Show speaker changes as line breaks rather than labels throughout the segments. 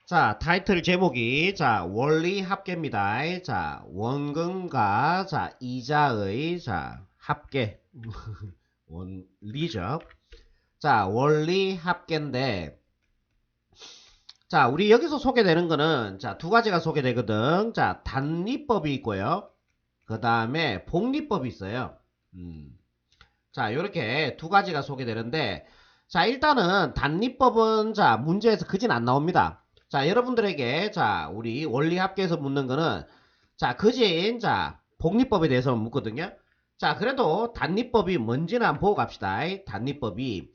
자, 타이틀 제목이, 자, 원리 합계입니다. 자, 원금과, 자, 이자의, 자, 합계. 원리죠. 자, 원리 합계인데, 자, 우리 여기서 소개되는 거는, 자, 두 가지가 소개되거든. 자, 단리법이 있고요. 그 다음에 복리법이 있어요. 자, 요렇게 두 가지가 소개되는데, 자, 일단은 단리법은, 자, 문제에서 그진 안 나옵니다. 자, 여러분들에게, 자, 우리 원리 합계에서 묻는 거는, 자, 그진, 자, 복리법에 대해서 묻거든요. 자, 그래도 단리법이 뭔지는 한번 보고 갑시다. 단리법이.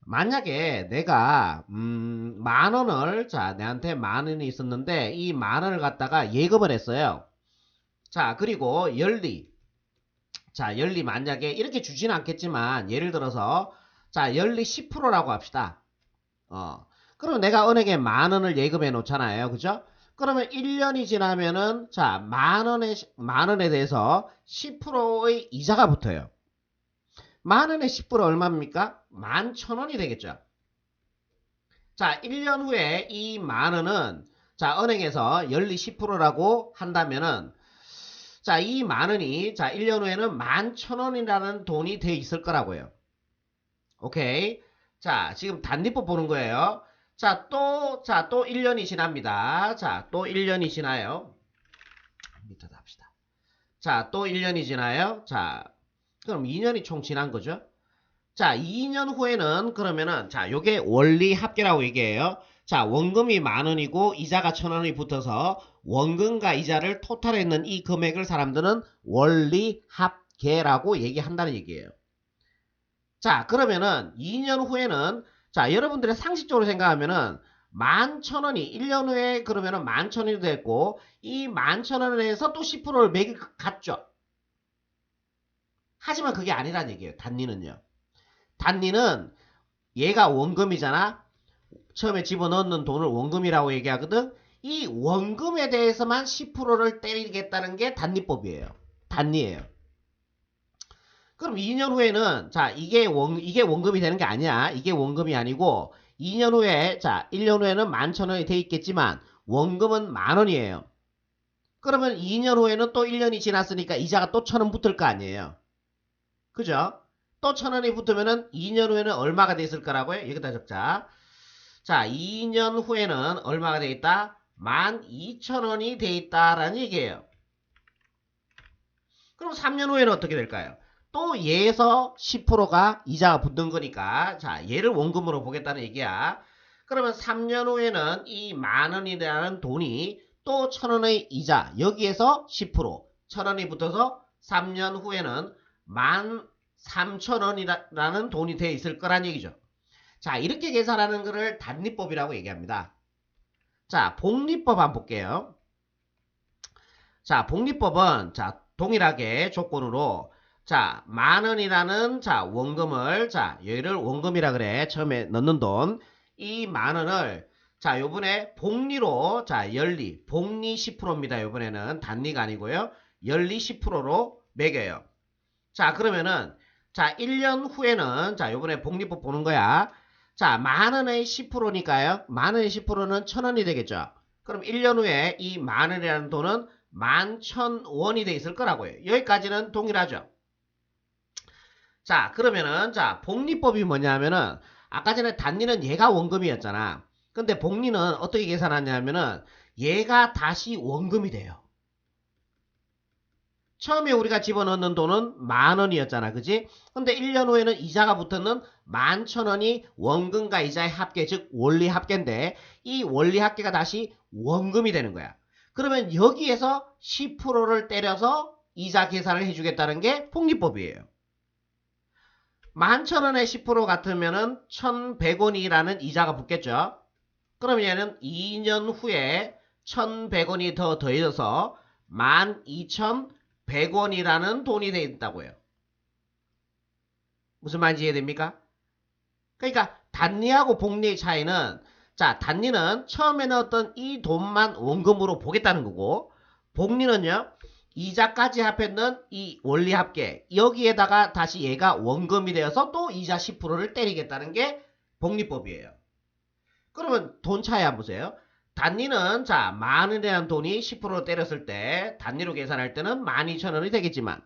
만약에 내가, 10,000원을, 자, 내한테 10,000원이 있었는데, 이 10,000원을 갖다가 예금을 했어요. 자, 그리고 연리. 자, 연리 만약에 이렇게 주지는 않겠지만, 예를 들어서, 자, 연리 10%라고 합시다. 그러면 내가 은행에 10,000원을 예금해 놓잖아요. 그죠? 그러면 1년이 지나면은, 자, 만 원에 대해서 10%의 이자가 붙어요. 10,000원에 10% 얼마입니까? 11,000원이 되겠죠. 자, 1년 후에 이 10,000원은, 자, 은행에서 연리 10%라고 한다면은, 자, 이 10,000원이, 자, 1년 후에는 11,000원이라는 돈이 돼 있을 거라고요. 오케이. 자, 지금 단리법 보는 거예요. 자, 또 1년이 지납니다. 자, 또 1년이 지나요. 밑에다 합시다. 자, 또 1년이 지나요. 자, 그럼 2년이 총 지난 거죠. 자, 2년 후에는 그러면은, 자, 요게 원리 합계라고 얘기해요. 자, 원금이 10,000원이고 이자가 1,000원이 붙어서 원금과 이자를 토탈했는 이 금액을 사람들은 원리 합계라고 얘기한다는 얘기예요. 자, 그러면은 2년 후에는, 자, 여러분들의 상식적으로 생각하면은 11,000원이 1년 후에 그러면은 11,000원이 됐고 이 11,000원에서 또 10%를 매길 것 같죠. 하지만 그게 아니란 얘기예요. 단리는요. 단리는 얘가 원금이잖아. 처음에 집어넣는 돈을 원금이라고 얘기하거든. 이 원금에 대해서만 10%를 때리겠다는 게 단리법이에요. 단리예요. 그럼 2년 후에는, 자, 이게 원금이 되는 게 아니야. 이게 원금이 아니고 2년 후에, 자, 1년 후에는 11,000원이 돼 있겠지만 원금은 10,000원이에요. 그러면 2년 후에는 또 1년이 지났으니까 이자가 또 1,000원 붙을 거 아니에요. 그죠? 또 1,000원이 붙으면은 2년 후에는 얼마가 돼 있을 거라고요? 여기다 적자. 자, 2년 후에는 얼마가 돼 있다? 12,000원이 돼 있다라는 얘기예요. 그럼 3년 후에는 어떻게 될까요? 또 얘에서 10%가 이자가 붙는 거니까, 자, 얘를 원금으로 보겠다는 얘기야. 그러면 3년 후에는 이 10,000원이라는 돈이 또 1,000원의 이자, 여기에서 10%, 1,000원이 붙어서 3년 후에는 13,000원이라는 돈이 돼 있을 거란 얘기죠. 자, 이렇게 계산하는 거를 단리법이라고 얘기합니다. 자, 복리법 한번 볼게요. 자, 복리법은, 자, 동일하게 조건으로, 자, 10,000원이라는, 자, 원금을, 자, 얘를 원금이라 그래. 처음에 넣는 돈. 이 10,000원을, 자, 요번에 복리로, 자, 연리, 복리 10%입니다. 요번에는 단리가 아니고요. 연리 10%로 매겨요. 자, 그러면은, 자, 1년 후에는, 자, 요번에 복리법 보는 거야. 자, 10,000원의 10%니까요. 10,000원의 10%는 1,000원이 되겠죠. 그럼 1년 후에 이 10,000원이라는 돈은 11,000원이 돼 있을 거라고요. 여기까지는 동일하죠. 자, 그러면은, 자, 복리법이 뭐냐면은, 아까 전에 단리는 얘가 원금이었잖아. 근데 복리는 어떻게 계산하냐면은, 얘가 다시 원금이 돼요. 처음에 우리가 집어넣는 돈은 10,000원이었잖아. 그지? 근데 1년 후에는 이자가 붙었는 11,000원이 원금과 이자의 합계, 즉 원리 합계인데 이 원리 합계가 다시 원금이 되는 거야. 그러면 여기에서 10%를 때려서 이자 계산을 해주겠다는 게 복리법이에요. 11,000원에 10% 같으면은 1,100원이라는 이자가 붙겠죠. 그럼 얘는 2년 후에 1,100원이 더 더해져서 12,100원이라는 돈이 되어 있다고요. 무슨 말인지 이해됩니까? 그러니까 단리하고 복리의 차이는, 자, 단리는 처음에 넣었던 이 돈만 원금으로 보겠다는 거고, 복리는요, 이자까지 합했는 이 원리 합계, 여기에다가 다시 얘가 원금이 되어서 또 이자 10%를 때리겠다는 게 복리법이에요. 그러면 돈 차이 한번 보세요. 단위는 자, 만 원에 대한 돈이 10% 때렸을 때 단위로 계산할 때는 12,000원이 되겠지만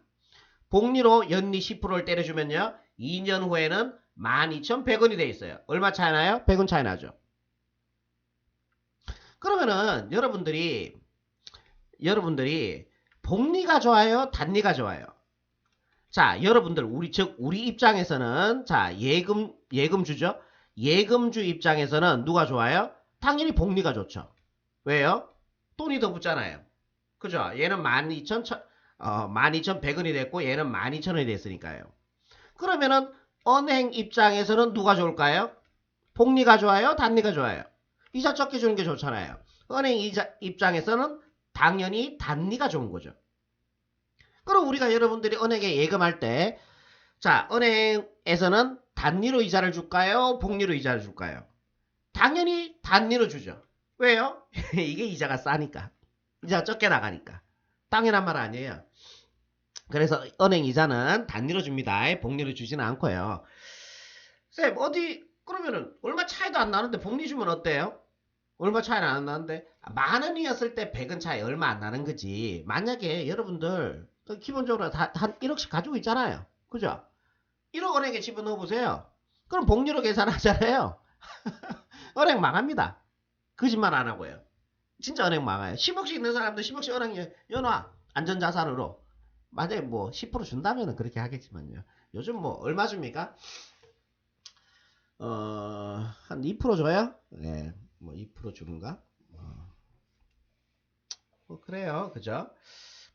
복리로 연리 10%를 때려주면요. 2년 후에는 12,100원이 돼 있어요. 얼마 차이 나요? 100원 차이 나죠. 그러면은 여러분들이 복리가 좋아요? 단리가 좋아요? 자, 여러분들 우리 입장에서는 자, 예금주죠. 예금주 입장에서는 누가 좋아요? 당연히 복리가 좋죠. 왜요? 돈이 더 붙잖아요. 그죠? 얘는 12,100원이 됐고 얘는 12,000원이 됐으니까요. 그러면은 은행 입장에서는 누가 좋을까요? 복리가 좋아요? 단리가 좋아요? 이자 적게 주는 게 좋잖아요. 은행 입장에서는 당연히 단리가 좋은 거죠. 그럼 우리가 여러분들이 은행에 예금할 때, 자, 은행에서는 단리로 이자를 줄까요? 복리로 이자를 줄까요? 당연히 단리로 주죠. 왜요? 이게 이자가 싸니까. 이자가 적게 나가니까. 당연한 말 아니에요. 그래서 은행 이자는 단리로 줍니다. 복리로 주지는 않고요. 쌤, 그러면은 얼마 차이도 안 나는데 복리 주면 어때요? 얼마 차이는 안 나는데 만 원이었을 때 100원 차이 얼마 안 나는 거지. 만약에 여러분들 기본적으로 한 1억씩 가지고 있잖아요. 그죠? 1억 은행에 집어넣어 보세요. 그럼 복리로 계산하잖아요. 은행 망합니다. 거짓말 안 하고요. 진짜 은행 망해요. 10억씩 있는 사람들 10억씩 은행에 연화 안전자산으로 만약에 뭐 10% 준다면 그렇게 하겠지만요. 요즘 뭐 얼마 줍니까? 한 2% 줘요? 네, 뭐 2% 주는가? 뭐 그래요, 그죠?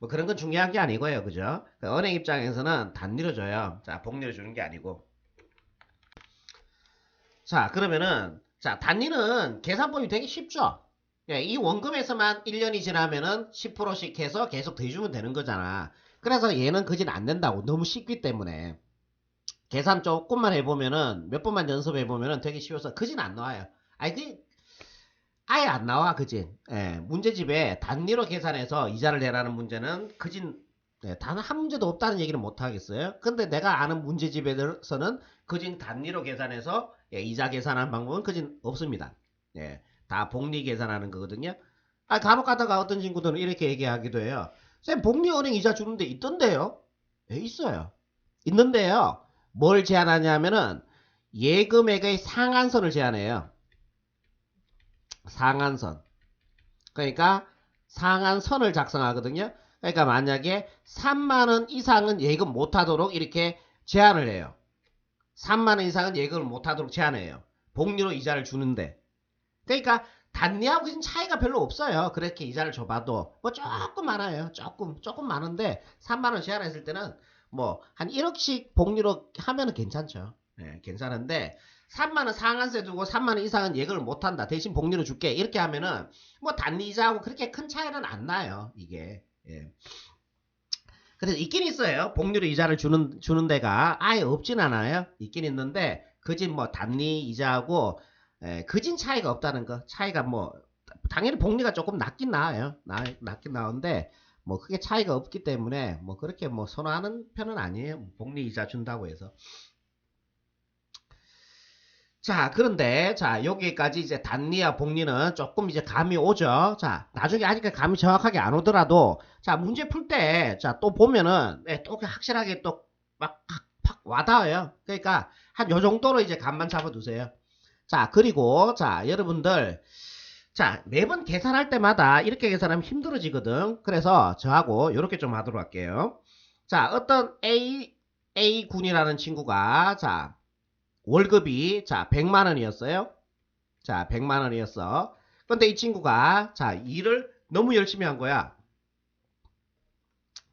뭐 그런 건 중요한 게 아니고요, 그죠? 그러니까 은행 입장에서는 단리로 줘요. 자, 복리로 주는 게 아니고. 자, 그러면은 자, 단리는 계산법이 되게 쉽죠? 예, 이 원금에서만 1년이 지나면은 10%씩 해서 계속 더해주면 되는 거잖아. 그래서 얘는 그진 안 된다고. 너무 쉽기 때문에. 계산 조금만 해보면은, 몇 번만 연습해보면은 되게 쉬워서 그진 안 나와요. 아니, 아예 안 나와, 그진. 예, 문제집에 단리로 계산해서 이자를 내라는 문제는 그진, 예, 단 한 문제도 없다는 얘기는 못 하겠어요. 근데 내가 아는 문제집에서는 그진 단리로 계산해서 예, 이자 계산하는 방법은 그진 없습니다. 예, 다 복리 계산하는 거거든요. 아, 간혹 가다가 어떤 친구들은 이렇게 얘기하기도 해요. 쌤, 복리은행 이자 주는데 있던데요? 예, 있어요. 있는데요. 뭘 제한하냐면은 예금액의 상한선을 제한해요. 상한선. 그러니까 상한선을 작성하거든요. 그러니까 만약에 3만원 이상은 예금 못하도록 이렇게 제한을 해요. 3만원 이상은 예금을 못하도록 제한해요. 복리로 이자를 주는데. 그러니까 단리하고 차이가 별로 없어요. 그렇게 이자를 줘봐도 뭐 조금 많아요. 조금 많은데 3만원 제한했을 때는 뭐 한 1억씩 복리로 하면 괜찮죠. 네, 괜찮은데 3만원 상한세 두고 3만원 이상은 예금을 못한다. 대신 복리로 줄게. 이렇게 하면은 뭐 단리 이자하고 그렇게 큰 차이는 안 나요. 이게. 예. 그래서 있긴 있어요. 복리로 이자를 주는 데가 아예 없진 않아요. 있긴 있는데 그진 뭐 단리 이자하고 그진 차이가 없다는 거. 차이가 뭐 당연히 복리가 조금 낮긴 나아요. 낮긴 나오는데 뭐 크게 차이가 없기 때문에 뭐 그렇게 뭐 선호하는 편은 아니에요. 복리 이자 준다고 해서. 자, 그런데, 자, 여기까지 이제 단리와 복리는 조금 이제 감이 오죠. 자, 나중에 아직까지 감이 정확하게 안 오더라도, 자, 문제 풀 때, 자, 또 보면은, 또 확실하게 또 막 팍 와닿아요. 그러니까, 한 요 정도로 이제 감만 잡아두세요. 자, 그리고, 자, 여러분들, 자, 매번 계산할 때마다 이렇게 계산하면 힘들어지거든. 그래서 저하고 이렇게 좀 하도록 할게요. 자, 어떤 A군이라는 친구가, 자, 월급이 자 100만 원이었어요. 자 100만 원이었어. 그런데 이 친구가 자 일을 너무 열심히 한 거야.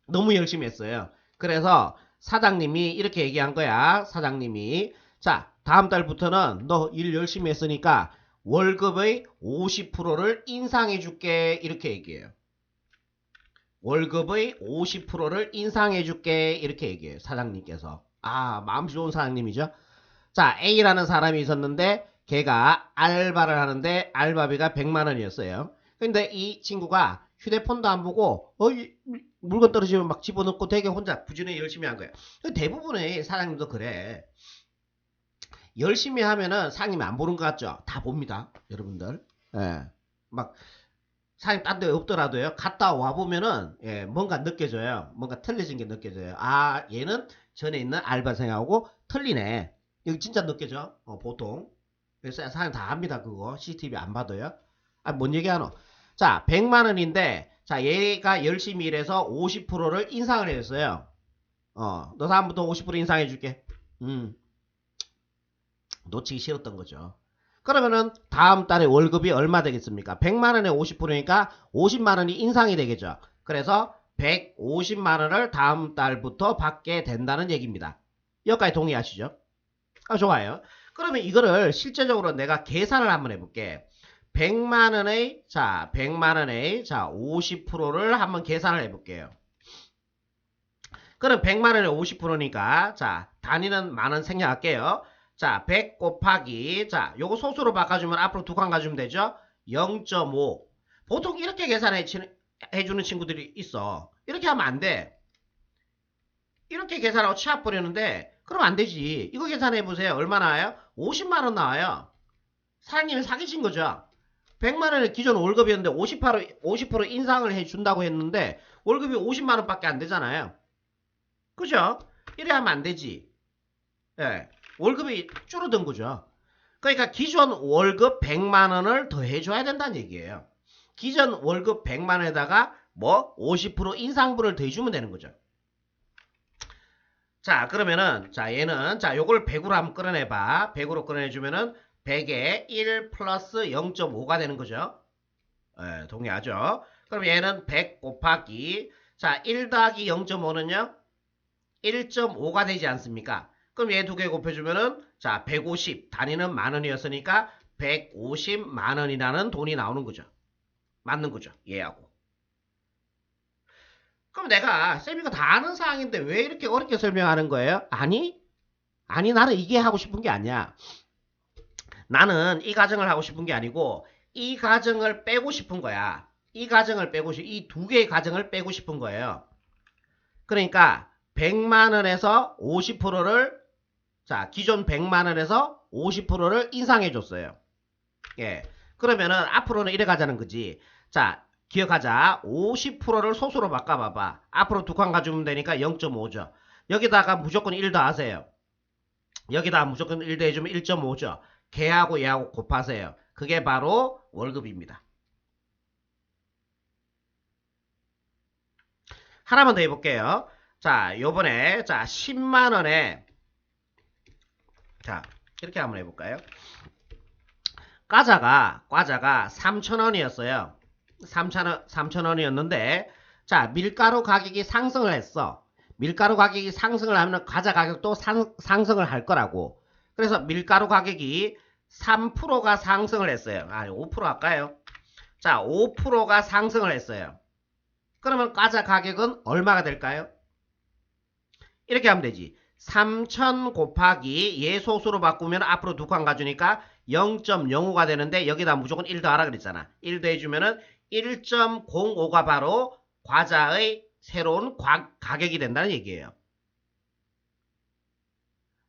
너무 열심히 했어요. 그래서 사장님이 이렇게 얘기한 거야. 사장님이 자 다음 달부터는 너 일 열심히 했으니까 월급의 50%를 인상해 줄게. 이렇게 얘기해요. 월급의 50%를 인상해 줄게. 이렇게 얘기해요. 사장님께서. 아 마음 좋은 사장님이죠. 자, A라는 사람이 있었는데 걔가 알바를 하는데 알바비가 100만 원이었어요. 근데 이 친구가 휴대폰도 안 보고 물건 떨어지면 막 집어넣고 되게 혼자 부지런히 열심히 한 거예요. 대부분의 사장님도 그래. 열심히 하면은 사장님이 안 보는 것 같죠? 다 봅니다. 여러분들. 예. 막 사장님 딴 데 없더라도요. 갔다 와보면은 예, 뭔가 느껴져요. 뭔가 틀려진 게 느껴져요. 아 얘는 전에 있는 알바생하고 틀리네. 이거 진짜 느껴져. 보통. 그래서 사장님 다 압니다. 그거 CCTV 안 봐도요. 아 뭔 얘기하노. 자 100만원인데 자 얘가 열심히 일해서 50%를 인상을 했어요. 너 다음부터 50% 인상해 줄게. 놓치기 싫었던 거죠. 그러면은 다음 달에 월급이 얼마 되겠습니까? 100만원에 50%니까 50만원이 인상이 되겠죠. 그래서 150만원을 다음 달부터 받게 된다는 얘기입니다. 여기까지 동의하시죠? 아, 좋아요. 그러면 이거를 실제적으로 내가 계산을 한번 해볼게. 100만원의 50%를 한번 계산을 해볼게요. 그럼 100만원에 50%니까 자 단위는 만원 생략할게요. 자 100 곱하기 자 요거 소수로 바꿔주면 앞으로 두 칸 가주면 되죠. 0.5 보통 이렇게 계산해 주는 친구들이 있어. 이렇게 하면 안 돼. 이렇게 계산하고 치압 부리는데 그럼 안 되지. 이거 계산해 보세요. 얼마 나와요? 50만원 나와요. 사장님이 사기친 거죠. 100만원의 기존 월급이었는데 50% 인상을 해준다고 했는데 월급이 50만원밖에 안 되잖아요. 그죠? 이래 하면 안 되지. 예. 월급이 줄어든 거죠. 그러니까 기존 월급 100만원을 더 해줘야 된다는 얘기예요. 기존 월급 100만원에다가 뭐 50% 인상분을 더 해주면 되는 거죠. 자 그러면은 자 얘는 자 요걸 100으로 한번 끌어내봐. 100으로 끌어내주면은 100에 1 플러스 0.5가 되는 거죠. 예, 동의하죠. 그럼 얘는 100 곱하기 자 1 더하기 0.5는요 1.5가 되지 않습니까? 그럼 얘 두 개 곱해주면은 자 150 단위는 만원이었으니까 150만원이라는 돈이 나오는 거죠. 맞는 거죠. 얘하고. 그럼 내가 쌤 이거 다 아는 사항인데 왜 이렇게 어렵게 설명하는 거예요? 아니 나는 이게 하고 싶은 게 아니야. 나는 이 가정을 하고 싶은 게 아니고 이 가정을 빼고 싶은 거야. 이 가정을 빼고 이 두 개의 가정을 빼고 싶은 거예요. 그러니까 100만원에서 50%를 자 기존 100만원에서 50%를 인상해 줬어요. 예. 그러면은 앞으로는 이래 가자는 거지. 자 기억하자. 50%를 소수로 바꿔봐봐. 앞으로 두 칸 가주면 되니까 0.5죠. 여기다가 무조건 1 더하세요. 여기다가 무조건 1 더해주면 1.5죠. 걔하고 얘하고 곱하세요. 그게 바로 월급입니다. 하나만 더 해볼게요. 자 요번에 자 10만원에 자 이렇게 한번 해볼까요? 과자가 3,000원이었어요. 3,000원이었는데 자 밀가루 가격이 상승을 했어. 밀가루 가격이 상승을 하면 과자 가격도 상승을 할 거라고. 그래서 밀가루 가격이 3%가 상승을 했어요. 5% 할까요? 자 5%가 상승을 했어요. 그러면 과자 가격은 얼마가 될까요? 이렇게 하면 되지. 3,000 곱하기 얘 소수로 바꾸면 앞으로 두 칸 가주니까 0.05가 되는데 여기다 무조건 1 더하라 그랬잖아. 1 더해주면은 1.05가 바로 과자의 새로운 가격이 된다는 얘기예요.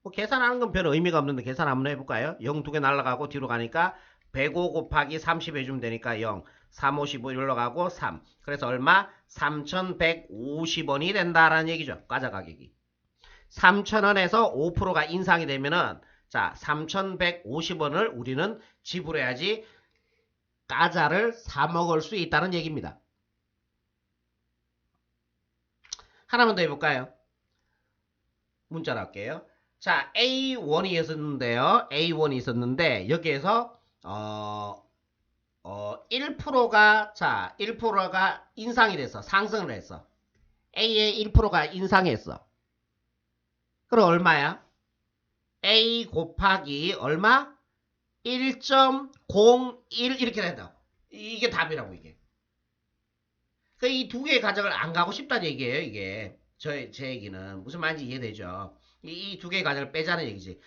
뭐 계산하는 건 별 의미가 없는데 계산 한번 해볼까요? 0 두 개 날라가고 뒤로 가니까 105 곱하기 30 해주면 되니까 0, 3, 55 올라가고 3. 그래서 얼마? 3,150원이 된다라는 얘기죠. 과자 가격이. 3,000원에서 5%가 인상이 되면은 자 3,150원을 우리는 지불해야지 과자를 사 먹을 수 있다는 얘기입니다. 하나만 더 해볼까요? 문자로 할게요. 자 A1이 있었는데요. A1이 있었는데 여기에서 1%가 자 1%가 인상이 돼서 상승을 했어. A의 1%가 인상했어. 그럼 얼마야? A 곱하기 얼마? 1.01 이렇게 된다. 이게 답이라고 이게. 이 두 개의 가정을 안 가고 싶다는 얘기예요. 이게 제 얘기는 무슨 말인지 이해되죠? 이 두 개의 가정을 빼자는 얘기지.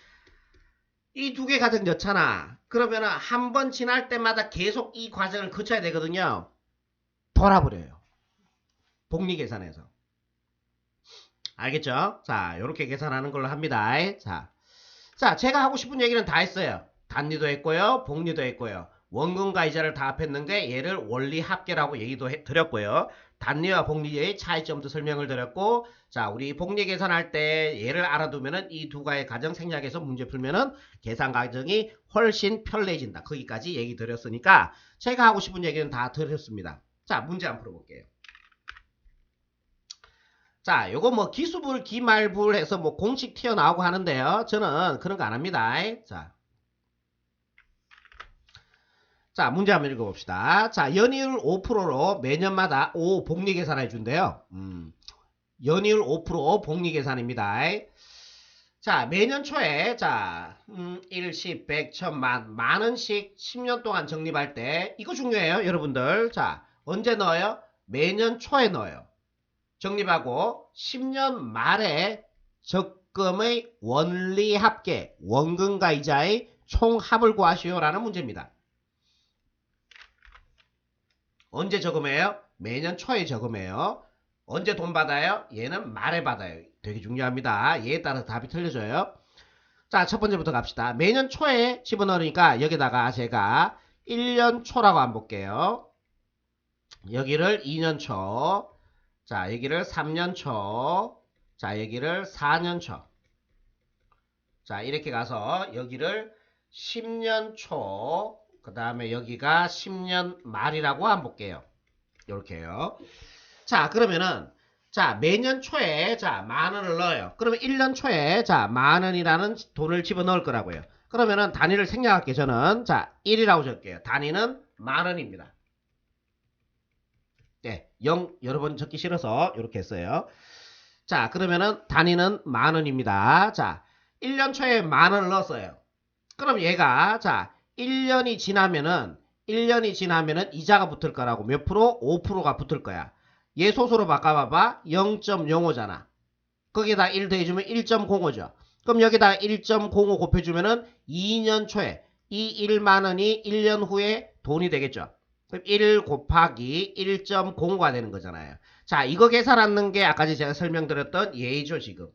이 두 개의 가정 넣잖아. 그러면은 한 번 지날 때마다 계속 이 과정을 거쳐야 되거든요. 돌아버려요. 복리 계산해서. 알겠죠? 자, 요렇게 계산하는 걸로 합니다. 자, 제가 하고 싶은 얘기는 다 했어요. 단리도 했고요. 복리도 했고요. 원금과 이자를 다 합했는 게 얘를 원리 합계라고 얘기도 드렸고요. 단리와 복리의 차이점도 설명을 드렸고, 자, 우리 복리 계산할 때 얘를 알아두면은 이 두 가지 가정 생략해서 문제 풀면은 계산 과정이 훨씬 편리해진다. 거기까지 얘기 드렸으니까 제가 하고 싶은 얘기는 다 드렸습니다. 자, 문제 한번 풀어볼게요. 자, 요거 뭐 기수불, 기말불 해서 뭐 공식 튀어나오고 하는데요. 저는 그런 거 안 합니다. 자, 문제 한번 읽어봅시다. 자, 연이율 5%로 매년마다 복리 계산해 준대요. 연이율 5% 복리 계산입니다. 자, 매년 초에, 자, 1, 10, 100, 1000만, 만원씩 10년 동안 적립할 때, 이거 중요해요, 여러분들. 자, 언제 넣어요? 매년 초에 넣어요. 적립하고 10년 말에 적금의 원리 합계, 원금과 이자의 총합을 구하시오라는 문제입니다. 언제 저금해요? 매년 초에 저금해요. 언제 돈 받아요? 얘는 말에 받아요. 되게 중요합니다. 얘에 따라서 답이 틀려져요. 자, 첫 번째부터 갑시다. 매년 초에 집어넣으니까 여기다가 제가 1년 초라고 한번 볼게요. 여기를 2년 초. 자, 여기를 3년 초. 자, 여기를 4년 초. 자, 이렇게 가서 여기를 10년 초. 그 다음에 여기가 10년 말이라고 한번 볼게요. 이렇게요. 자, 그러면은, 자, 매년 초에, 자, 만원을 넣어요. 그러면 1년 초에, 자, 만원이라는 돈을 집어넣을 거라고요. 그러면은 단위를 생략할게요. 저는, 자, 1이라고 적을게요. 단위는 만원입니다. 네, 0 여러 번 적기 싫어서 이렇게 했어요. 자, 그러면은 단위는 만원입니다. 자, 1년 초에 만원을 넣었어요. 그럼 얘가, 자, 1년이 지나면은 이자가 붙을 거라고 몇 프로? 5%가 붙을 거야. 얘 소수로 바꿔봐봐. 0.05잖아. 거기다 1 더해주면 1.05죠. 그럼 여기다가 1.05 곱해주면은 2년 초에 이 1만원이 1년 후에 돈이 되겠죠. 그럼 1 곱하기 1.05가 되는 거잖아요. 자, 이거 계산하는 게 아까 제가 설명드렸던 예죠, 지금.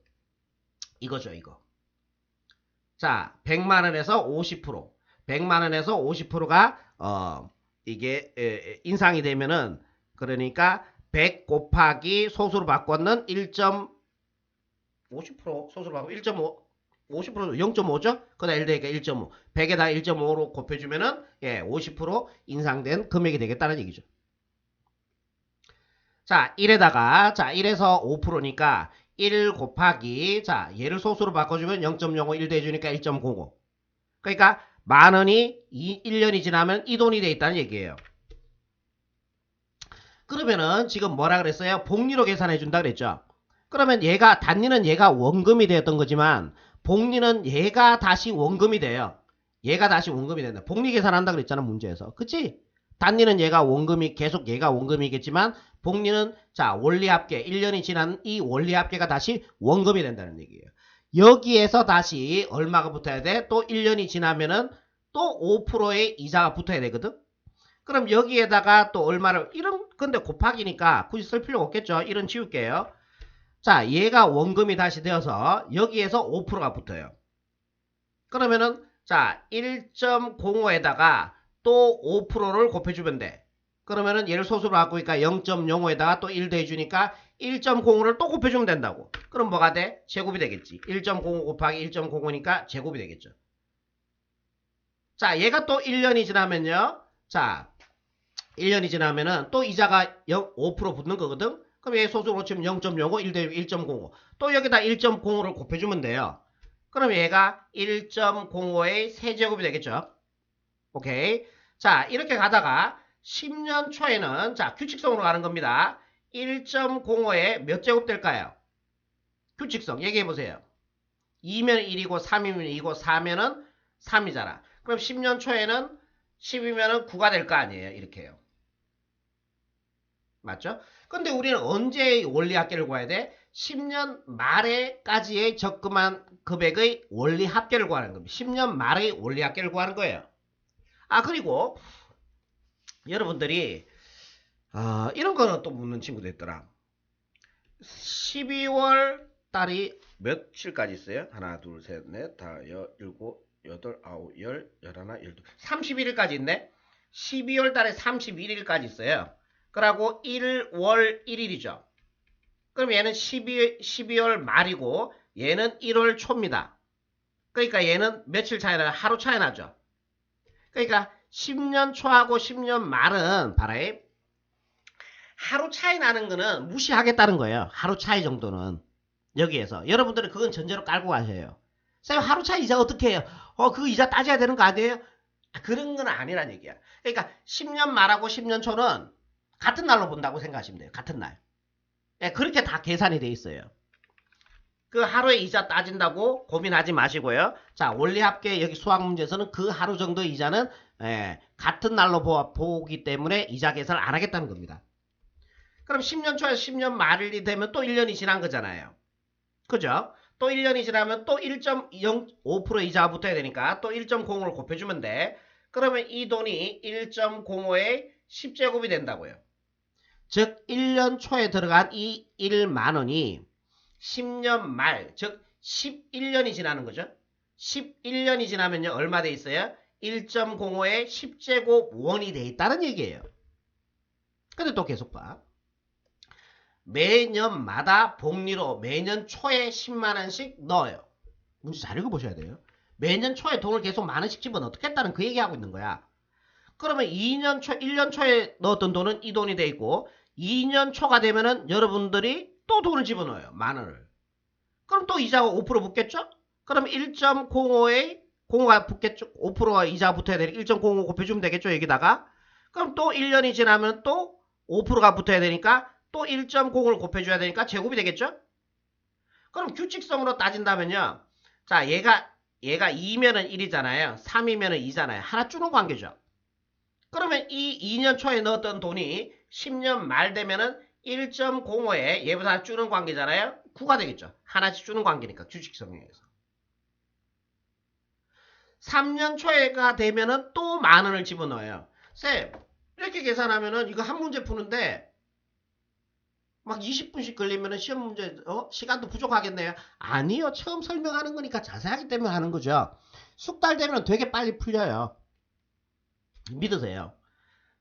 이거죠, 이거. 자, 100만원에서 50%. 100만원에서 50%가, 이게, 인상이 되면은, 그러니까, 100 곱하기 소수로 바꿨는 1.50% 소수로 바꾸면 1.5, 50% 0.5죠? 그다 1 되니까 1.5. 100에다 1.5로 곱해주면은, 예, 50% 인상된 금액이 되겠다는 얘기죠. 자, 1에다가, 자, 1에서 5%니까, 1 곱하기, 자, 얘를 소수로 바꿔주면 0.05, 1 대주니까 1.05. 그러니까, 만원이 1년이 지나면 이 돈이 돼 있다는 얘기예요. 그러면은 지금 뭐라 그랬어요? 복리로 계산해 준다 그랬죠? 그러면 얘가 단리는 얘가 원금이 되었던 거지만 복리는 얘가 다시 원금이 돼요. 얘가 다시 원금이 된다. 복리 계산한다 그랬잖아 문제에서. 그치? 단리는 얘가 원금이 계속 얘가 원금이겠지만 복리는 자 원리합계 1년이 지난 이 원리합계가 다시 원금이 된다는 얘기예요. 여기에서 다시 얼마가 붙어야 돼? 또 1년이 지나면은 또 5%의 이자가 붙어야 되거든. 그럼 여기에다가 또 얼마를 이런 근데 곱하기니까 굳이 쓸 필요 없겠죠. 이런 지울게요. 자, 얘가 원금이 다시 되어서 여기에서 5%가 붙어요. 그러면은 자 1.05에다가 또 5%를 곱해주면 돼. 그러면은 얘를 소수로 갖고 있으니까 0.05에다가 또 1 더해주니까 1.05를 또 곱해주면 된다고. 그럼 뭐가 돼? 제곱이 되겠지. 1.05 곱하기 1.05니까 제곱이 되겠죠. 자, 얘가 또 1년이 지나면요. 자, 1년이 지나면은 또 이자가 5% 붙는 거거든. 그럼 얘 소수로 치면 0.05, 1 대비 1.05. 또 여기다 1.05를 곱해주면 돼요. 그럼 얘가 1.05의 세제곱이 되겠죠. 오케이. 자, 이렇게 가다가 10년 초에는 자, 규칙성으로 가는 겁니다. 1.05에 몇 제곱 될까요? 규칙성 얘기해보세요. 2면 1이고 3이면 2고 4면은 3이잖아. 그럼 10년 초에는 10이면은 9가 될 거 아니에요. 이렇게요. 맞죠? 근데 우리는 언제 원리합계를 구해야 돼? 10년 말에까지의 적금한 금액의 원리합계를 구하는 겁니다. 10년 말의 원리합계를 구하는 거예요. 아, 그리고 여러분들이 이런 거는 또 묻는 친구도 있더라. 12월 달이 며칠까지 있어요? 하나, 둘, 셋, 넷, 다, 일곱, 여덟, 아홉, 열, 열하나, 열둘. 31일까지 있네? 12월 달에 31일까지 있어요. 그러고 1월 1일이죠. 그럼 얘는 12월 말이고 얘는 1월 초입니다. 그러니까 얘는 며칠 차이 나요? 하루 차이 나죠. 그러니까 10년 초하고 10년 말은 바라에 하루 차이 나는 거는 무시하겠다는 거예요. 하루 차이 정도는. 여기에서. 여러분들은 그건 전제로 깔고 가셔요. 쌤 하루 차이 이자 어떻게 해요? 그 이자 따져야 되는 거 아니에요? 그런 건 아니란 얘기야. 그러니까 10년 말하고 10년 초는 같은 날로 본다고 생각하시면 돼요. 같은 날. 예, 그렇게 다 계산이 돼 있어요. 그 하루에 이자 따진다고 고민하지 마시고요. 자, 원리합계 여기 수학 문제에서는 그 하루 정도 이자는 같은 날로 보기 때문에 이자 계산을 안 하겠다는 겁니다. 그럼 10년 초에서 10년 말이 되면 또 1년이 지난 거잖아요. 그죠? 또 1년이 지나면 또 1.05% 이자가 붙어야 되니까 또 1.05를 곱해주면 돼. 그러면 이 돈이 1.05의 10제곱이 된다고요. 즉 1년 초에 들어간 이 1만 원이 10년 말, 즉 11년이 지나는 거죠. 11년이 지나면요 얼마 돼 있어요? 1.05의 10제곱 원이 돼 있다는 얘기예요. 근데 또 계속 봐. 매년마다 복리로 매년 초에 10만원씩 넣어요. 문제 잘 읽어보셔야 돼요. 매년 초에 돈을 계속 만원씩 집어넣어 어떻겠다는 그 얘기하고 있는 거야. 그러면 1년 초에 넣었던 돈은 이 돈이 돼 있고 2년 초가 되면은 여러분들이 또 돈을 집어넣어요. 만원을. 그럼 또 이자가 5% 붙겠죠? 그럼 1.05에 05가 붙겠죠? 5%가 이자가 붙어야 되니까 1.05 곱해주면 되겠죠? 여기다가. 그럼 또 1년이 지나면 또 5%가 붙어야 되니까 또 1.0을 곱해줘야 되니까 제곱이 되겠죠? 그럼 규칙성으로 따진다면요. 자, 얘가 2면은 1이잖아요. 3이면은 2잖아요. 하나 주는 관계죠. 그러면 이 2년 초에 넣었던 돈이 10년 말 되면은 1.05에 얘보다 하나 주는 관계잖아요. 9가 되겠죠. 하나씩 주는 관계니까 규칙성에 의해서. 3년 초에가 되면은 또 만원을 집어넣어요. 쌤, 이렇게 계산하면은 이거 한 문제 푸는데 막 20분씩 걸리면은 시험 문제 시간도 부족하겠네요. 아니요. 처음 설명하는 거니까 자세하기 때문에 하는 거죠. 숙달 되면 되게 빨리 풀려요. 믿으세요.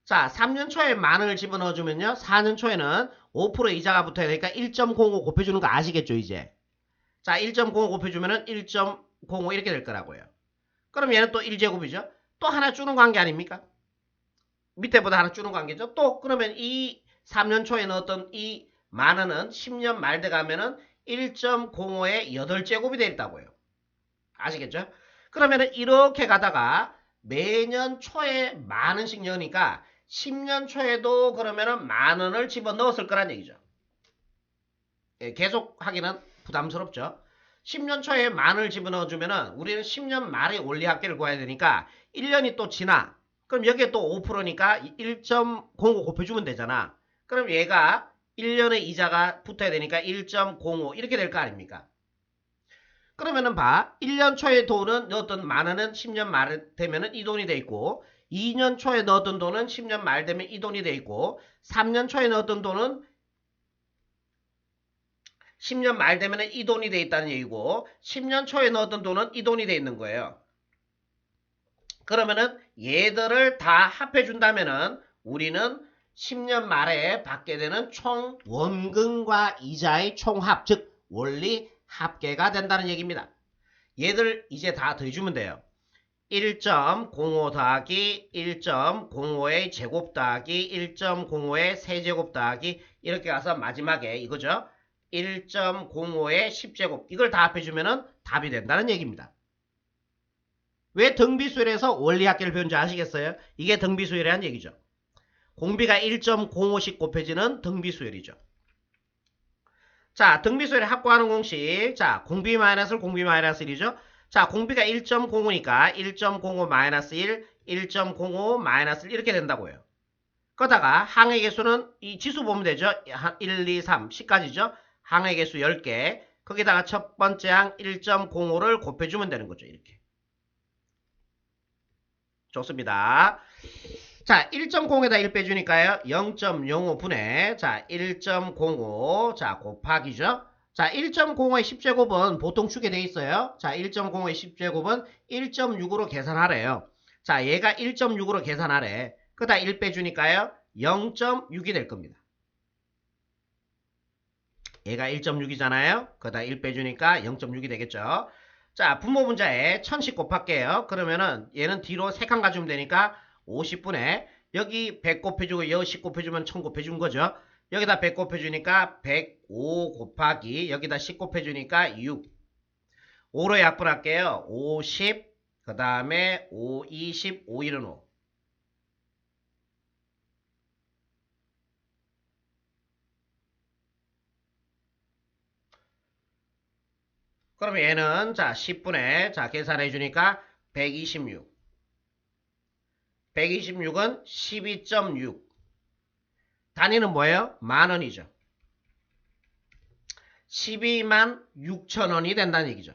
자, 3년 초에 만원을 집어넣어주면요. 4년 초에는 5% 이자가 붙어야 되니까 1.05 곱해주는 거 아시겠죠, 이제? 자, 1.05 곱해주면은 1.05 이렇게 될 거라고요. 그럼 얘는 또 1제곱이죠? 또 하나 주는 관계 아닙니까? 밑에보다 하나 주는 관계죠? 또, 그러면 이 3년 초에 넣었던 이 만원은 10년 말 돼 가면은 1.05의 8제곱이 돼 있다고요. 아시겠죠? 그러면은 이렇게 가다가 매년 초에 만원씩 넣으니까 10년 초에도 그러면은 만원을 집어넣었을 거란 얘기죠. 계속 하기는 부담스럽죠. 10년 초에 만원을 집어넣어주면은 우리는 10년 말에 원리합계를 구해야 되니까 1년이 또 지나. 그럼 여기에 또 5%니까 1.05 곱해주면 되잖아. 그럼 얘가 1년의 이자가 붙어야 되니까 1.05 이렇게 될 거 아닙니까? 그러면은 봐. 1년 초에 돈은 넣었던 만원은 10년 말 되면은 이 돈이 돼 있고 2년 초에 넣었던 돈은 10년 말 되면 이 돈이 돼 있고 3년 초에 넣었던 돈은 10년 말 되면 이 돈이 돼 있다는 얘기고 10년 초에 넣었던 돈은 이 돈이 돼 있는 거예요. 그러면은 얘들을 다 합해 준다면은 우리는 10년 말에 받게 되는 총 원금과 이자의 총합, 즉 원리 합계가 된다는 얘기입니다. 얘들 이제 다 더해주면 돼요. 1.05 더하기 1.05의 제곱 더하기 1.05의 세제곱 더하기 이렇게 가서 마지막에 이거죠. 1.05의 10제곱 이걸 다 합해주면 답이 된다는 얘기입니다. 왜 등비수열에서 원리합계를 배운지 아시겠어요? 이게 등비수열이라는 얘기죠. 공비가 1.05씩 곱해지는 등비수열이죠. 자, 등비수열을 합구하는 공식. 자, 공비 마이너스 공비 마이너스 1이죠. 자, 공비가 1.05니까 1.05 마이너스 1, 1.05 마이너스 1 이렇게 된다고요. 그러다가 항의 개수는 이 지수 보면 되죠. 1, 2, 3, 10까지죠. 항의 개수 10개. 거기다가 첫 번째 항 1.05를 곱해주면 되는 거죠. 이렇게. 좋습니다. 자, 1.0에다 1 빼주니까요. 0.05분의 자 1.05 자 곱하기죠. 자 1.05의 10제곱은 보통 주게 돼 있어요. 자 1.05의 10제곱은 1.6으로 계산하래요. 자 얘가 1.6으로 계산하래. 그다 1 빼주니까요. 0.6이 될 겁니다. 얘가 1.6이잖아요. 그다 1 빼주니까 0.6이 되겠죠. 자, 분모분자에 1000씩 곱할게요. 그러면은 얘는 뒤로 3칸 가주면 되니까 50분에 여기 100 곱해주고 여기 10 곱해주면 1000 곱해준 거죠. 여기다 100 곱해주니까 105 곱하기 여기다 10 곱해주니까 6. 5로 약분할게요. 50, 그 다음에 5, 20, 5, 1은 5. 그러면 얘는 자 10분에 자 계산해 주니까 126. 126은 12.6. 단위는 뭐예요? 만원이죠. 12만 6천원이 된다는 얘기죠.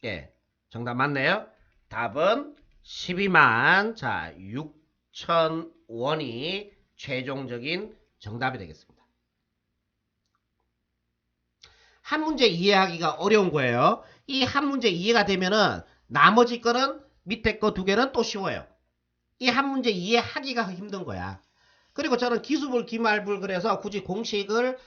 예, 정답 맞네요. 답은 12만 자 6천원이 최종적인 정답이 되겠습니다. 한 문제 이해하기가 어려운 거예요. 이 한 문제 이해가 되면은 나머지 거는 밑에 거 두 개는 또 쉬워요. 이 한 문제 이해하기가 힘든 거야. 그리고 저는 기수불 기말불 그래서 굳이 공식을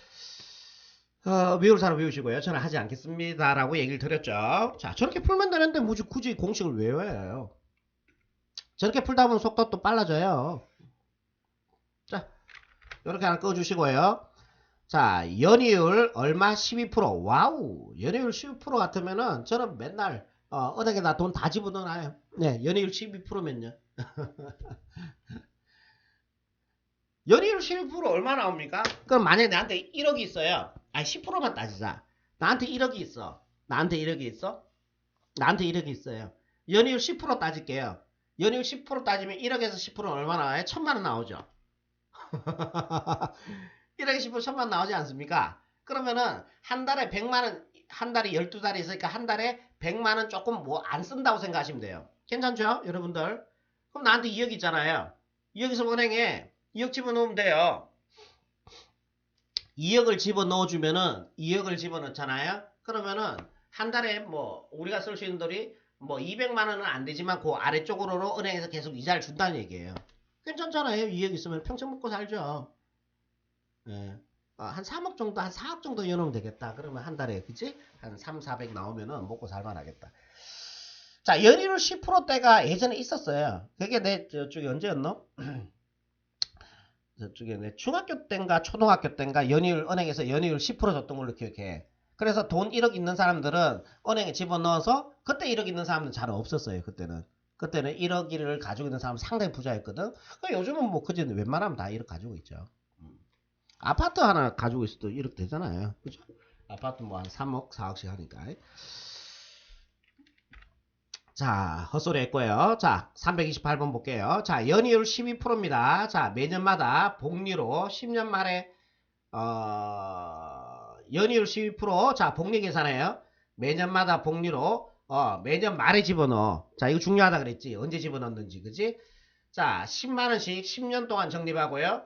외울 사람 외우시고요. 저는 하지 않겠습니다라고 얘기를 드렸죠. 자, 저렇게 풀면 되는데 굳이 공식을 외워야 해요. 저렇게 풀다 보면 속도 또 빨라져요. 자, 이렇게 하나 꺼주시고요. 자, 연이율 얼마? 12%. 와우, 연이율 12% 같으면은 저는 맨날 은행에다 돈 다 집어넣어놔요. 네, 연이율 12%면요. 연이율 12% 얼마 나옵니까? 그럼 만약에 나한테 1억이 있어요. 아니 10%만 따지자. 나한테 1억이 있어. 나한테 1억이 있어? 나한테 1억이 있어요. 연이율 10% 따질게요. 연이율 10% 따지면 1억에서 10%는 얼마 나와요? 1000만원 나오죠. 1억에 10% 1000만원 나오지 않습니까? 그러면은 한 달에 100만원, 한 달에 12달이 있으니까 한 달에 100만원 조금 뭐 안 쓴다고 생각하시면 돼요. 괜찮죠? 여러분들? 그럼 나한테 2억 있잖아요. 2억에서 은행에 2억 집어넣으면 돼요. 2억을 집어넣어주면은 2억을 집어넣잖아요. 그러면은 한 달에 뭐 우리가 쓸 수 있는 돈이 뭐 200만원은 안 되지만 그 아래쪽으로 은행에서 계속 이자를 준다는 얘기예요. 괜찮잖아요. 2억 있으면 평생 먹고 살죠. 예. 한 3억 정도, 한 4억 정도 여놓으면 되겠다. 그러면 한 달에, 그치? 한 3, 400 나오면은 먹고 살만하겠다. 자, 연이율 10%대가 예전에 있었어요. 그게 저쪽에 언제였노? 저쪽에 내 중학교 때인가 초등학교 때인가 은행에서 연이율 10% 줬던 걸로 기억해. 그래서 돈 1억 있는 사람들은 은행에 집어넣어서 그때 1억 있는 사람들은 잘 없었어요. 그때는 1억을 가지고 있는 사람은 상당히 부자였거든. 요즘은 뭐 그지 웬만하면 다 1억 가지고 있죠. 아파트 하나 가지고 있어도 1억 되잖아요. 그죠? 아파트 뭐 한 3억 4억씩 하니까. 자, 헛소리 했고요. 자, 328번 볼게요. 자, 연이율 12%입니다. 자, 매년마다 복리로 10년 말에 연이율 12%. 자, 복리 계산해요. 매년마다 복리로 매년 말에 집어넣어. 자, 이거 중요하다 그랬지. 언제 집어넣는지, 그지? 자, 10만원씩 10년 동안 적립하고요.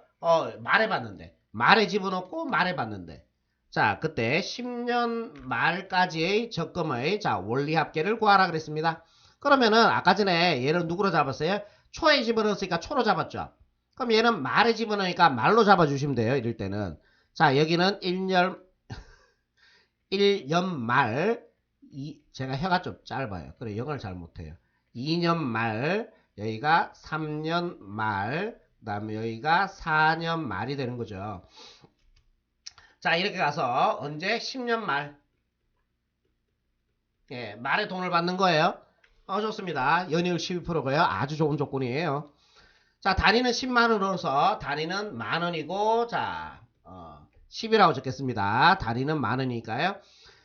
말에 받는데. 말에 집어넣고 말에 받는데. 자, 그때 10년 말까지의 적금의 자, 원리 합계를 구하라 그랬습니다. 그러면은 아까 전에 얘를 누구로 잡았어요? 초에 집어넣었으니까 초로 잡았죠. 그럼 얘는 말에 집어넣으니까 말로 잡아주시면 돼요. 이럴 때는. 자, 여기는 1년 말, 제가 혀가 좀 짧아요. 그래, 영어를 잘 못해요. 2년 말, 여기가 3년 말, 그 다음에 여기가 4년 말이 되는 거죠. 자, 이렇게 가서 언제? 10년 말. 예, 말에 돈을 받는 거예요. 좋습니다. 연이율 12%고요. 아주 좋은 조건이에요. 자, 단위는 10만원으로서 단위는 만원이고, 자, 10이라고 적겠습니다. 단위는 만원이니까요.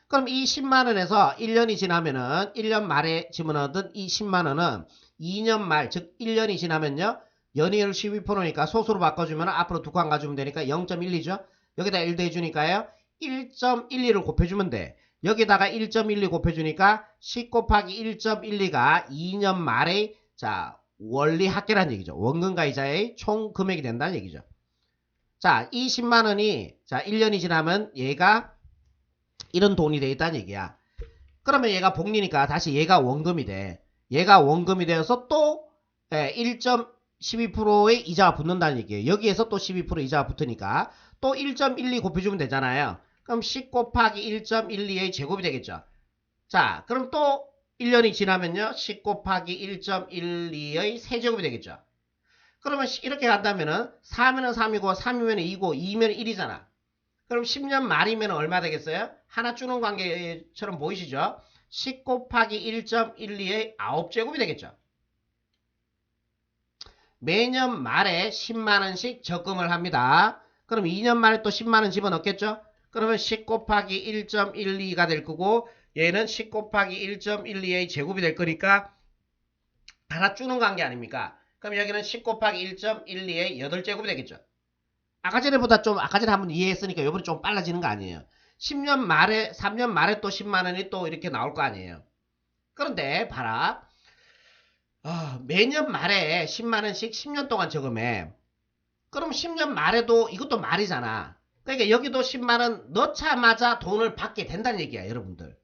그럼 이 10만원에서 1년이 지나면은 1년 말에 집어넣은 이 10만원은 2년 말, 즉 1년이 지나면요. 연이율 12%니까 소수로 바꿔주면 앞으로 두 칸 가주면 되니까 0.12죠. 여기다 1 더해주니까요. 1.12를 곱해주면 돼. 여기다가 1.12 곱해주니까 10 곱하기 1.12가 2년 말에 자 원리 합계란 얘기죠. 원금과 이자의 총 금액이 된다는 얘기죠. 자, 이 10만원이 자 1년이 지나면 얘가 이런 돈이 돼 있다는 얘기야. 그러면 얘가 복리니까 다시 얘가 원금이 돼. 얘가 원금이 되어서 또 1.12%의 이자가 붙는다는 얘기예요. 여기에서 또 12% 이자가 붙으니까 또 1.12 곱해주면 되잖아요. 그럼 10 곱하기 1.12의 제곱이 되겠죠. 자, 그럼 또 1년이 지나면요. 10 곱하기 1.12의 세제곱이 되겠죠. 그러면 이렇게 간다면은 4면은 3이고 3이면 2고 2면 1이잖아. 그럼 10년 말이면 얼마 되겠어요? 하나 주는 관계처럼 보이시죠? 10 곱하기 1.12의 9제곱이 되겠죠. 매년 말에 10만원씩 적금을 합니다. 그럼 2년 말에 또 10만원 집어넣겠죠? 그러면 10 곱하기 1.12가 될 거고 얘는 10 곱하기 1.12의 제곱이 될 거니까 하나 주는 관계 아닙니까? 그럼 여기는 10 곱하기 1.12의 8제곱이 되겠죠. 아까 전에 한번 이해했으니까 이번에 좀 빨라지는 거 아니에요. 10년 말에 3년 말에 또 10만원이 또 이렇게 나올 거 아니에요. 그런데 봐라. 매년 말에 10만원씩 10년 동안 적으면 그럼 10년 말에도 이것도 말이잖아. 그러니까 여기도 10만원 넣자마자 돈을 받게 된다는 얘기야 여러분들.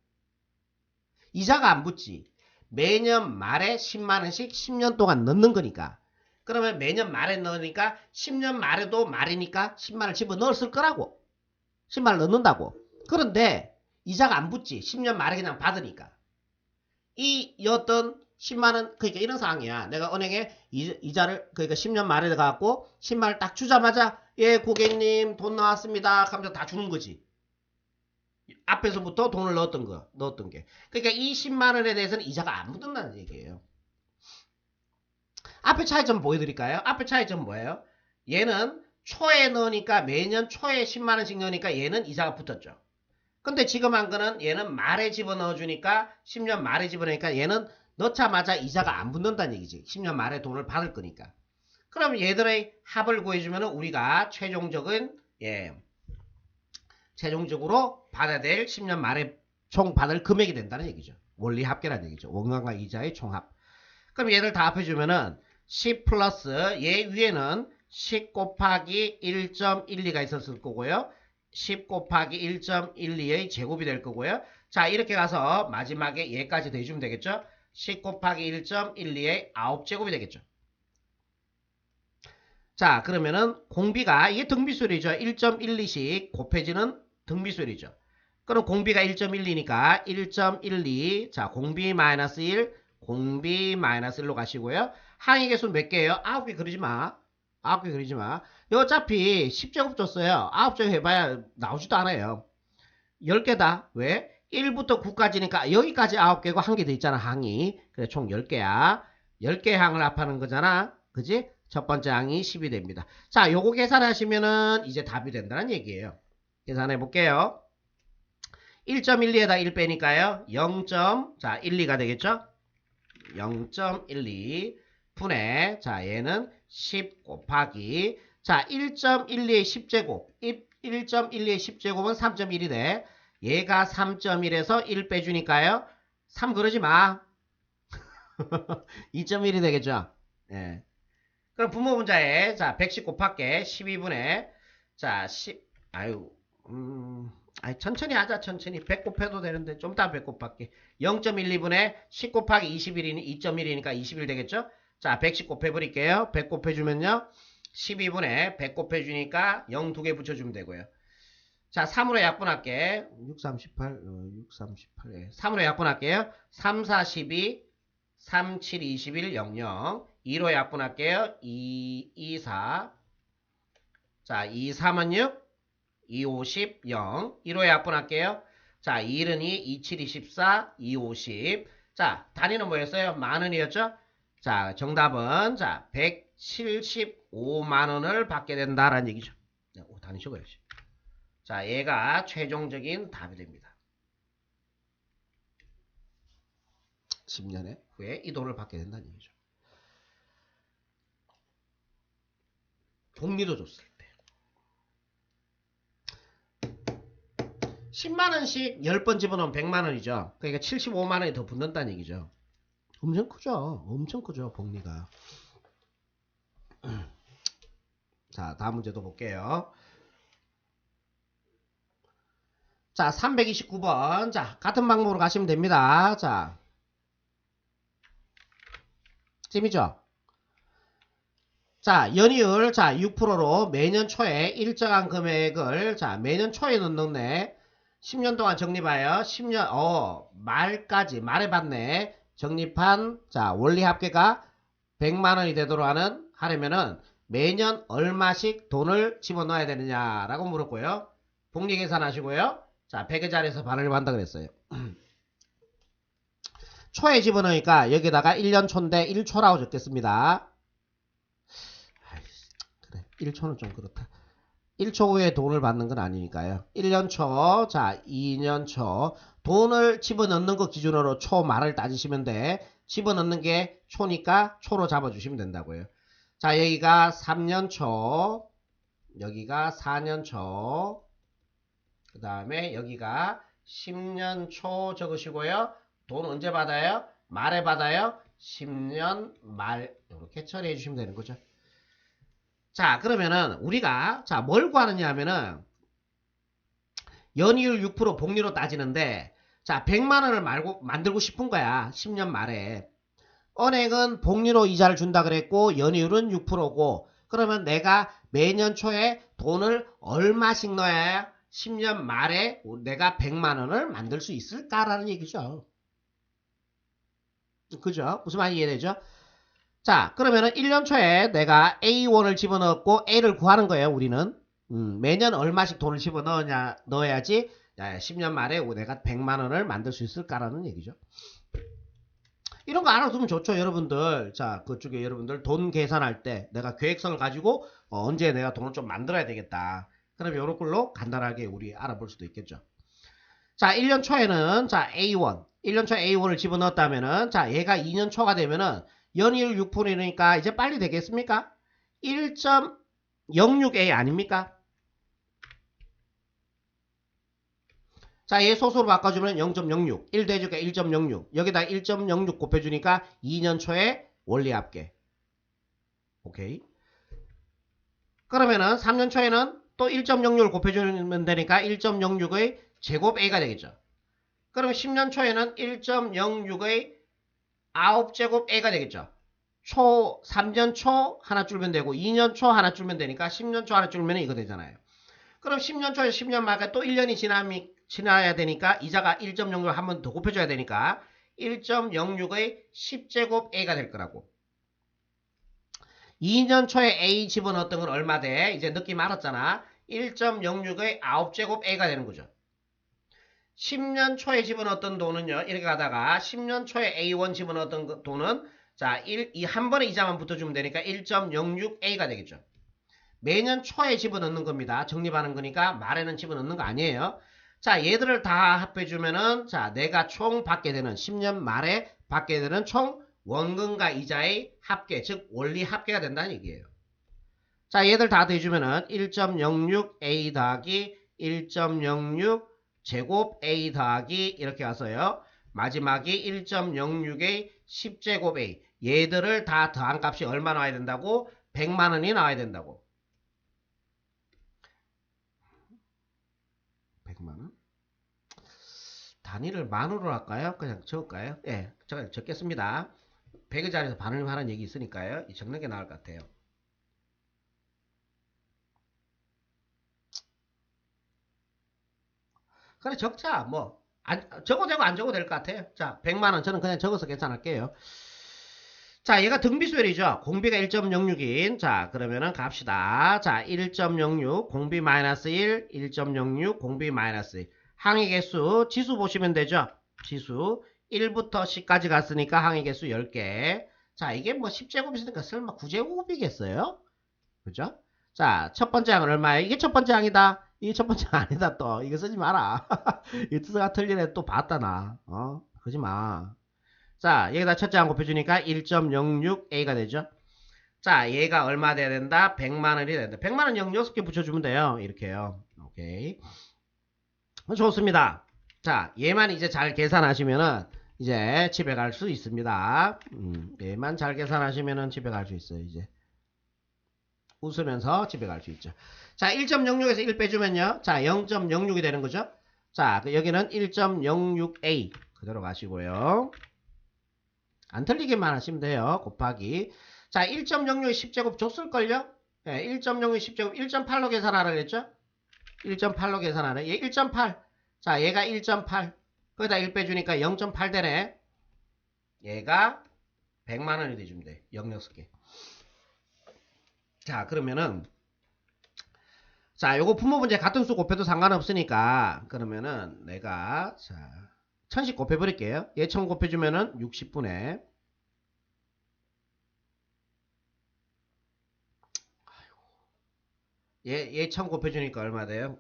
이자가 안 붙지. 매년 말에 10만원씩 10년 동안 넣는 거니까. 그러면 매년 말에 넣으니까 10년 말에도 말이니까 10만원 집어넣었을 거라고. 10만원 넣는다고. 그런데 이자가 안 붙지. 10년 말에 그냥 받으니까. 이 어떤 10만원 그러니까 이런 상황이야. 내가 은행에 이자를 그러니까 10년 말에 가갖고 10만원 딱 주자마자 예 고객님 돈 나왔습니다 하면서 다 주는 거지. 앞에서부터 돈을 넣었던 게. 그러니까 이 10만원에 대해서는 이자가 안 붙는다는 얘기예요. 앞에 차이점 보여드릴까요? 앞에 차이점 뭐예요? 얘는 초에 넣으니까 매년 초에 10만원씩 넣으니까 얘는 이자가 붙었죠. 근데 지금 한 거는 얘는 말에 집어넣어주니까 10년 말에 집어넣으니까 얘는 넣자마자 이자가 안 붙는다는 얘기지. 10년 말에 돈을 받을 거니까. 그럼 얘들의 합을 구해주면 우리가 최종적으로 받아야 될 10년 말에 총 받을 금액이 된다는 얘기죠. 원리 합계라는 얘기죠. 원금과 이자의 총합. 그럼 얘를 다 합해주면은 10 플러스 얘 위에는 10 곱하기 1.12가 있었을 거고요. 10 곱하기 1.12의 제곱이 될 거고요. 자 이렇게 가서 마지막에 얘까지 더해주면 되겠죠. 10 곱하기 1.12의 9제곱이 되겠죠. 자 그러면은 공비가 이게 등비수열이죠. 1.12씩 곱해지는 등비수열이죠. 그럼 공비가 1.12니까 1.12 자 공비 마이너스 1 공비 마이너스 1로 가시고요. 항의 개수 몇 개예요? 9개 그리지 마. 9개 그리지 마. 어차피 10제곱 줬어요. 9제곱 해봐야 나오지도 않아요. 10개다. 왜? 1부터 9까지니까 여기까지 9개고 1개 더 있잖아. 항이. 그래 총 10개야. 10개 항을 합하는 거잖아. 그지? 첫 번째 항이 10이 됩니다. 자 요거 계산하시면은 이제 답이 된다는 얘기예요. 계산해 볼게요. 1.12에다 1 빼니까요. 0.12가 되겠죠? 0.12 분의 자 얘는 10 곱하기 자 1.12의 10제곱 1.12의 10제곱은 3.1이 돼. 얘가 3.1에서 1 빼주니까요. 3 그러지 마. 2.1이 되겠죠? 예. 그럼 분모분자에 자 110 곱할게 12분의 자 10 아유 천천히 하자 천천히 100 곱해도 되는데 좀 이따 100 곱할게 0.12분의 10 곱하기 21이니 2.1이니까 21 되겠죠? 자 110 곱해버릴게요. 100 곱해주면요 12분의 100 곱해주니까 0 두 개 붙여주면 되고요. 자 3으로 약분할게 6, 38 6, 38 3으로 약분할게요. 3, 4, 12 3, 7, 21 00 2로 약분할게요. 2, 2, 4 자 2, 3은 6 2, 50, 0. 1로 약분할게요. 자, 2, 1은 2, 2, 7, 24, 2, 50. 자, 단위는 뭐였어요? 만원이었죠? 자, 정답은, 자, 175만원을 받게 된다라는 얘기죠. 단위 적어야지. 자, 얘가 최종적인 답이 됩니다. 10년 후에 이 돈을 받게 된다는 얘기죠. 복리도 줬을 때. 10만원씩 10번 집어넣으면 100만원이죠. 그러니까 75만원이 더 붙는다는 얘기죠. 엄청 크죠. 엄청 크죠. 복리가. 자 다음 문제도 볼게요. 자 329번 자 같은 방법으로 가시면 됩니다. 자 시스템이죠. 자, 연이율, 자, 6%로 매년 초에 일정한 금액을, 자, 매년 초에 넣네. 10년 동안 적립하여 10년, 말까지, 말에 받네. 적립한, 자, 원리 합계가 100만원이 되도록 하려면은 매년 얼마씩 돈을 집어넣어야 되느냐라고 물었고요. 복리 계산하시고요. 자, 100의 자리에서 반을 받는다 그랬어요. 초에 집어넣으니까 여기다가 1년 초인데 1초라고 적겠습니다. 그래, 1초는 좀 그렇다. 1초 후에 돈을 받는 건 아니니까요. 1년 초, 자, 2년 초. 돈을 집어넣는 거 기준으로 초 말을 따지시면 돼. 집어넣는 게 초니까 초로 잡아주시면 된다고요. 자, 여기가 3년 초, 여기가 4년 초, 그 다음에 여기가 10년 초 적으시고요. 돈 언제 받아요? 말에 받아요? 10년 말. 이렇게 처리해 주시면 되는 거죠. 자, 그러면은 우리가 자, 뭘 구하느냐 하면은 연이율 6% 복리로 따지는데 자, 100만 원을 만들고 싶은 거야. 10년 말에. 은행은 복리로 이자를 준다 그랬고 연이율은 6%고 그러면 내가 매년 초에 돈을 얼마씩 넣어야 10년 말에 내가 100만 원을 만들 수 있을까라는 얘기죠. 그죠? 무슨 말인지 이해되죠? 자, 그러면은 1년 초에 내가 A1을 집어넣었고 A를 구하는 거예요, 우리는. 매년 얼마씩 돈을 넣어야지 10년 말에 내가 100만 원을 만들 수 있을까라는 얘기죠. 이런 거 알아두면 좋죠, 여러분들. 자, 그쪽에 여러분들 돈 계산할 때 내가 계획성을 가지고 언제 내가 돈을 좀 만들어야 되겠다. 그럼 요런 걸로 간단하게 우리 알아볼 수도 있겠죠. 자, 1년 초에는 자, A1. 1년 초에 A1을 집어넣었다면은 자, 얘가 2년 초가 되면은 연이율 6%니까 이제 빨리 되겠습니까? 1.06A 아닙니까? 자, 얘 소수로 바꿔주면 0.06. 1 대주가 1.06. 여기다 1.06 곱해주니까 2년 초에 원리 합계. 오케이. 그러면은 3년 초에는 또 1.06을 곱해주면 되니까 1.06의 제곱 A가 되겠죠. 그럼 10년 초에는 1.06의 9제곱 A가 되겠죠. 3년 초 하나 줄면 되고 2년 초 하나 줄면 되니까 10년 초 하나 줄면 이거 되잖아요. 그럼 10년 초에 10년 말까 또 1년이 지나야 되니까 이자가 1.06을 한 번 더 곱해줘야 되니까 1.06의 10제곱 A가 될 거라고. 2년 초에 A 집어넣었던 건 얼마 돼? 이제 느낌 알았잖아. 1.06의 9제곱 A가 되는 거죠. 10년 초에 집어넣었던 돈은요. 이렇게 가다가 10년 초에 A1 집어넣었던 돈은 자, 이 한 번에 이자만 붙어주면 되니까 1.06A가 되겠죠. 매년 초에 집어넣는 겁니다. 적립하는 거니까 말에는 집어넣는 거 아니에요. 자, 얘들을 다 합해주면은 자, 내가 총 받게 되는 10년 말에 받게 되는 총 원금과 이자의 합계, 즉 원리 합계가 된다는 얘기예요. 자, 얘들 다 더해주면은 1.06A 더하기 1.06 제곱 A 더하기 이렇게 와서요. 마지막이 1.06의 10제곱 A. 얘들을 다 더한 값이 얼마 나와야 된다고? 100만 원이 나와야 된다고. 100만 원? 단위를 만으로 할까요? 그냥 적을까요? 예, 제가 적겠습니다. 100의 자리에서 반을 하는 얘기 있으니까요. 적는 게 나을 것 같아요. 그래, 적자. 뭐 적어도 되고 안 적어도 될 것 같아요. 자, 100만 원 저는 그냥 적어서 계산할게요. 자, 얘가 등비수열이죠. 공비가 1.06인. 자, 그러면은 갑시다. 자, 1.06 공비 마이너스 1, 1.06 공비 마이너스 1. 항의 개수 지수 보시면 되죠. 지수 1부터 10까지 갔으니까 항의 개수 10개. 자, 이게 뭐 10제곱이니까 설마 9제곱이겠어요? 그죠? 자, 첫 번째 항은 얼마예요? 이게 첫 번째 항이다. 이게 첫 번째 아니다 또. 이거 쓰지 마라. 이 뜻가 틀린 애 또 봤다 나. 그러지 마. 자, 여기다 첫째 항 곱해주니까 1.06A가 되죠. 자, 얘가 얼마 돼야 된다? 100만 원이 된다. 100만 원 6개 붙여주면 돼요. 이렇게요. 오케이. 좋습니다. 자, 얘만 이제 잘 계산하시면은 이제 집에 갈 수 있습니다. 얘만 잘 계산하시면은 집에 갈 수 있어요. 이제 웃으면서 집에 갈 수 있죠. 자, 1.06에서 1 빼주면요. 자, 0.06이 되는 거죠. 자, 여기는 1.06A 그대로 가시고요. 안 틀리게만 하시면 돼요. 곱하기. 자, 1.06의 10제곱 줬을걸요? 네, 1.06의 10제곱 1.8로 계산하라 그랬죠? 1.8로 계산하네. 얘 1.8. 자, 얘가 1.8. 거기다 1 빼주니까 0.8 되네. 얘가 100만 원이 돼주면 돼. 0.6개. 자, 그러면은 자, 요거 분모 문제 같은 수 곱해도 상관없으니까 그러면은 내가 자 1000씩 곱해버릴게요. 얘 1000 곱해주면은 60분의 얘 1000 곱해주니까 얼마 돼요?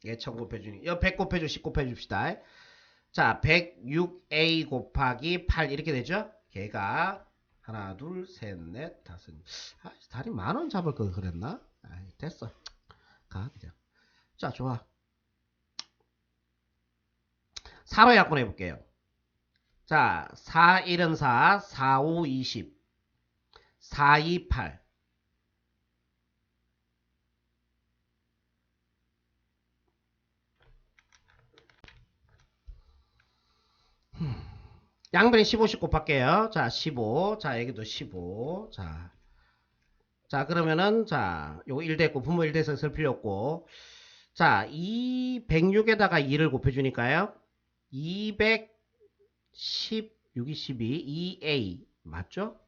얘 1000 곱해주니 여 100 곱해줘 10 곱해줍시다. 자 106a 곱하기 8 이렇게 되죠? 걔가 하나 둘셋넷 다섯 다리 만원 잡을 걸 그랬나? 아이, 됐어. 가 그냥. 자 좋아. 4로 약분해 볼게요. 자 4, 1은 4, 4, 5, 20 4, 2, 8 양변에 15씩 곱할게요. 자 15 자 여기도 15 자 그러면은 자 요거 1 됐고 분모 1 돼서 쓸 필요 없고 자 206에다가 2를 곱해주니까요 210 6, 12 2a 맞죠?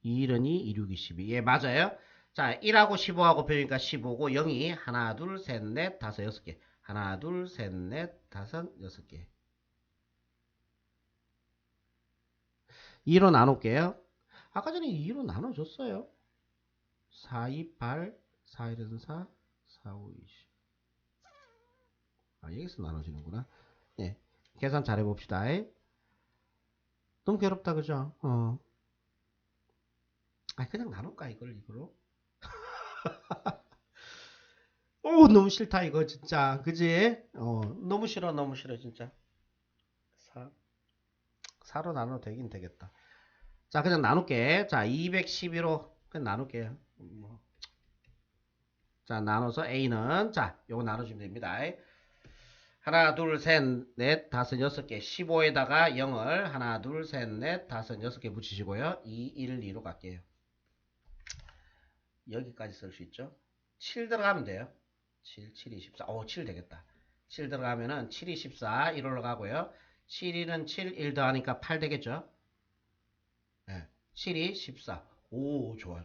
2, 1은 2 2, 6, 12 예 맞아요. 자 1하고 15하고 곱해주니까 15고 0이 하나 둘 셋 넷 다섯 여섯 개 하나 둘 셋 넷 다섯 여섯 개 2로 나눌게요. 아까 전에 2로 나눠줬어요. 4, 2, 8 4, 1은 4 4, 5, 20 아 여기서 나눠지는구나. 네 계산 잘해봅시다. 너무 괴롭다 그죠? 아 그냥 나눌까 이걸로? 오 너무 싫다 이거 진짜 그지? 너무 싫어 진짜. 4로 나눠도 되긴 되겠다. 자 그냥 나눌게. 자 212로 그냥 나눌게요. 자 나눠서 A는 자 요거 나눠주면 됩니다. 하나 둘 셋 넷 다섯 여섯 개 15에다가 0을 하나 둘 셋 넷 다섯 여섯 개 붙이시고요. 2, 1, 2로 갈게요. 여기까지 쓸 수 있죠. 7 들어가면 돼요. 7, 7, 24. 7 되겠다. 7 들어가면은 7, 24 1 올라가고요. 7, 1은 7, 1 더하니까 8 되겠죠. 네. 7이 14. 오 좋아.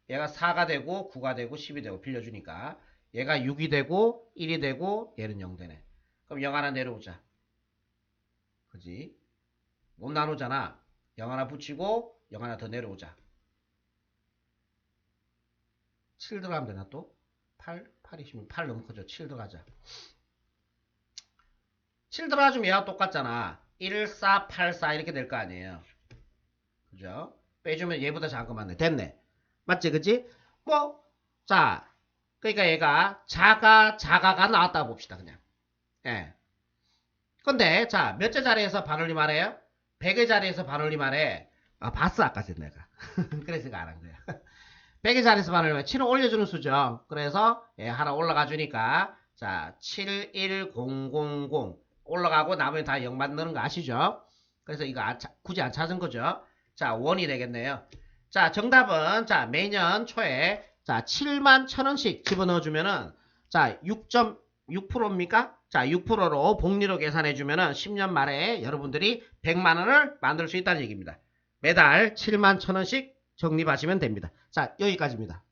얘가 4가 되고 9가 되고 10이 되고 빌려주니까 얘가 6이 되고 1이 되고 얘는 0 되네. 그럼 0 하나 내려오자. 그지? 못 나누잖아. 0 하나 붙이고 0 하나 더 내려오자. 7 들어가면 되나 또? 8이시면 8 너무 커져. 7 들어가자. 7 들어가주면 얘와 똑같잖아. 1, 4, 8, 4 이렇게 될 거 아니에요. 그죠? 빼주면 얘보다 작은 거 맞네. 됐네. 맞지 그지? 자 그러니까 얘가 자가가 나왔다고 봅시다 그냥. 예. 근데 자 몇째 자리에서 반올림 하래요? 100의 자리에서 반올림 하래. 봤어 아까 전 내가. 그래서 안 한 거야. 100의 자리에서 반올림 하래. 7을 올려주는 수죠. 그래서 하나 올라가 주니까 자 71000 올라가고 나머지 다 0 만드는 거 아시죠? 그래서 이거 굳이 안 찾은 거죠. 자 원이 되겠네요. 자 정답은 자 매년 초에 자 7만 1000원씩 집어넣어주면은 자 6.6%입니까? 자 6%로 복리로 계산해주면은 10년 말에 여러분들이 100만원을 만들 수 있다는 얘기입니다. 매달 7만 1000원씩 적립하시면 됩니다. 자 여기까지입니다.